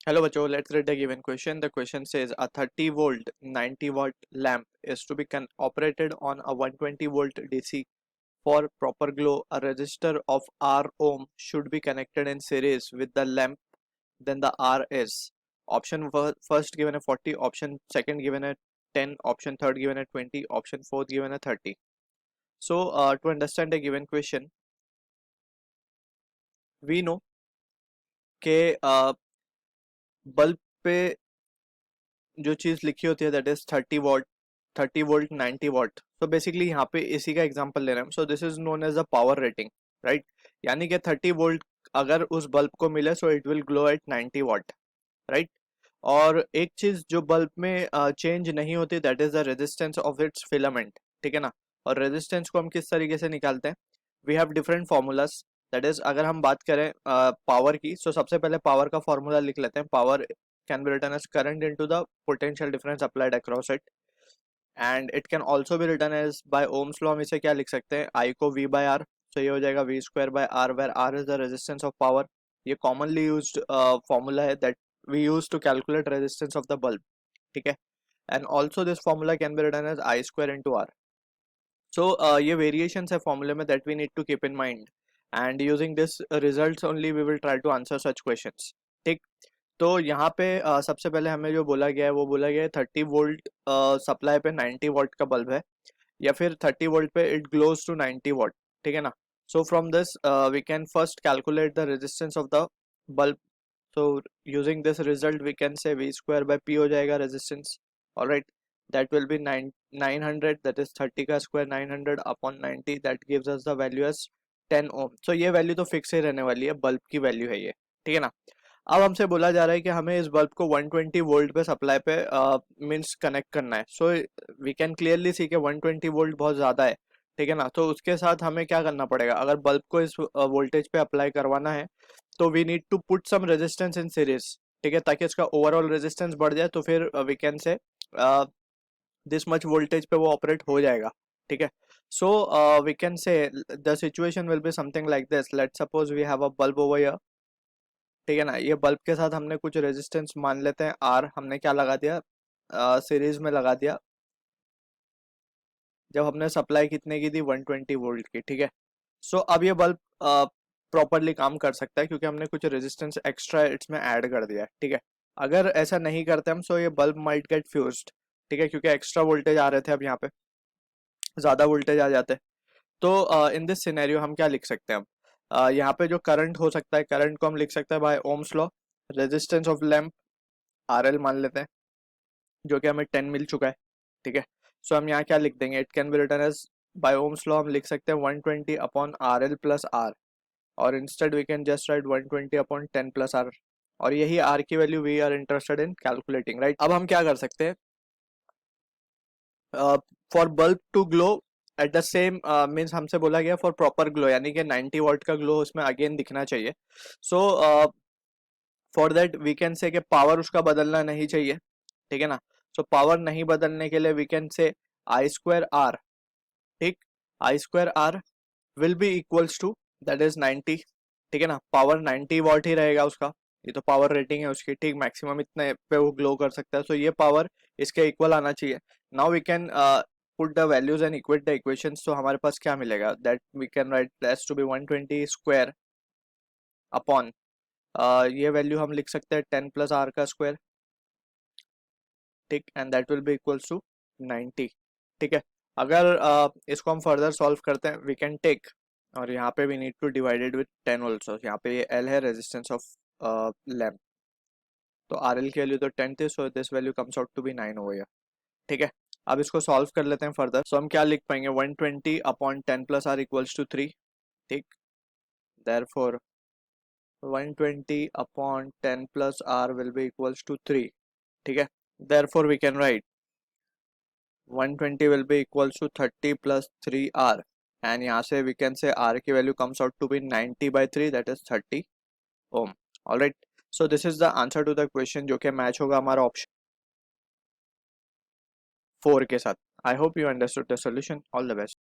Hello बच्चों, let's read the given question. The question says a 30 volt 90 watt lamp is to be operated on a 120 volt DC for proper glow. A resistor of R ohm should be connected in series with the lamp. Then the R is option first given a 40, option second given a 10, option third given a 20, option fourth given a 30. So to understand the given question, we know कि bulb पे जो चीज़ लिखी होती है that is 30 watt 30 volt 90 watt. So basically यहाँ पे इसी का एग्जांपल ले रहे हैं. So this is known as a power rating, right. यानी कि 30 वोल्ट अगर उस बल्ब को मिले so it will glow at 90 watt, right. और एक चीज जो बल्ब में चेंज नहीं होती that is the resistance of it's filament, ठीक है ना. और रेजिस्टेंस को हम किस तरीके से निकालते हैं? We have different formulas. That is अगर हम बात करें पावर की, सो सबसे पहले पावर का फॉर्मूला लिख लेते हैं. Power can be written as current into the potential difference applied across it, and it can also be written as by Ohm's law. हम इसे क्या लिख सकते हैं? I को V by R, so ये हो जाएगा V square by R, where R is the resistance of power. ये commonly used formula है that we use to calculate resistance of the bulb, ठीक है. And also this formula can be written as I square into R. So ये variations है formula में that we need to keep in mind, and using this results only we will try to answer such questions, ठीक. तो यहाँ पे सबसे पहले हमें जो बोला गया है वो बोला गया है 30 वोल्ट सप्लाई पे 90 वॉट का बल्ब है, या फिर 30 वोल्ट पे इट ग्लोज टू 90 वॉट, ठीक है ना. So from this we can first calculate the resistance of the bulb. So using this result we can say V square by P हो जाएगा resistance. Alright, that will be 900, that is 30 का square 900 upon 90, that gives us the value as 10 ohm. So ये value तो fix ही रहने वाली है, bulb की value है ये, ठीक है ना. अब हमसे बोला जा रहा है कि हमें इस बल्ब को 120 वोल्ट पे सप्लाई पे मींस कनेक्ट करना है. So we can clearly see कि 120 वोल्ट बहुत ज़्यादा है, ठीक है ना. तो उसके साथ हमें क्या करना पड़ेगा? अगर बल्ब को इस वोल्टेज पे अप्लाई करवाना है तो we need to put some resistance in series, ठीक है, ताकि इसका ओवरऑल रेजिस्टेंस बढ़ जाए. तो फिर we can say this much voltage पे वो ऑपरेट हो जाएगा, ठीक है. So we can say the situation will be something like this. Let's suppose we have a bulb over here, ठीक है ना. ये बल्ब के साथ हमने कुछ रेजिस्टेंस मान लेते हैं आर, हमने क्या लगा दिया? सीरीज में लगा दिया. जब हमने सप्लाई कितने की थी? 120 वोल्ट की, ठीक है. सो अब ये बल्ब प्रॉपरली काम कर सकता है क्योंकि हमने कुछ रेजिस्टेंस एक्स्ट्रा इसमें ऐड कर दिया है, ठीक है. अगर ऐसा नहीं करते हम सो ये बल्ब माइट गेट फ्यूज्ड, ठीक है, क्योंकि एक्स्ट्रा वोल्टेज आ रहे थे, अब यहाँ पे ज्यादा वोल्टेज आ जाते हैं. तो इन दिस सिनेरियो हम क्या लिख सकते हैं? अब यहाँ पे जो करंट हो सकता है, करंट को हम लिख सकते हैं by Ohm's law. Resistance of lamp R L मान लेते हैं, जो कि हमें 10 मिल चुका है, ठीक है. सो हम यहाँ क्या लिख देंगे? It can be written as by Ohm's law हम लिख सकते हैं 120 upon R L plus R, और instead we can just write 120 upon 10 plus R. और यही आर की value we are interested in calculating, right. अब हम क्या कर सकते हैं? For bulb to glow at the same means हमसे बोला गया फॉर प्रॉपर ग्लो, यानी कि 90 वॉट का ग्लो उसमें अगेन दिखना चाहिए. So for that we can say कि पावर उसका बदलना नहीं चाहिए, ठीक है ना. सो पावर नहीं बदलने के लिए वी कैन से आई स्क्वायर आर, ठीक. I square R will be equals to that is 90, ठीक है ना. पावर 90 वॉट ही रहेगा उसका, ये तो पावर रेटिंग है उसकी, ठीक. मैक्सिमम इतने पे वो ग्लो कर सकता है. सो ये पावर इसके इक्वल आना चाहिए. Now we can put the values and equate the equations. तो हमारे पास क्या मिलेगा? That we can write that's to be 120 square upon ये वैल्यू हम लिख सकते हैं 10 प्लस आर का स्क्वायर, ठीक. And that will be equals to 90, ठीक है. अगर इसको हम फर्दर सॉल्व करते हैं वी कैन टेक, और यहाँ पे we need to divided with 10 also. यहाँ पे ये एल है रेजिस्टेंस ऑफ लैम्प, तो आर एल की वैल्यू तो 10 थी, so this value comes out to be 9 over here, ठीक है. अब इसको सॉल्व कर लेते हैं फर्दर. सो हम क्या लिख पाएंगे? 120 upon 10 plus R equals to 3, ठीक. Therefore 120 upon 10 plus r will be equals to 3, ठीक है. therefore we can write 120 will be equals to 30 plus 3r, and यहाँ से we can say r की value comes out to be 90 by 3, that is 30 ohm. alright, so this is the answer to the question जो कि match होगा हमारा option 4 के साथ. I hope you understood the solution. All the best.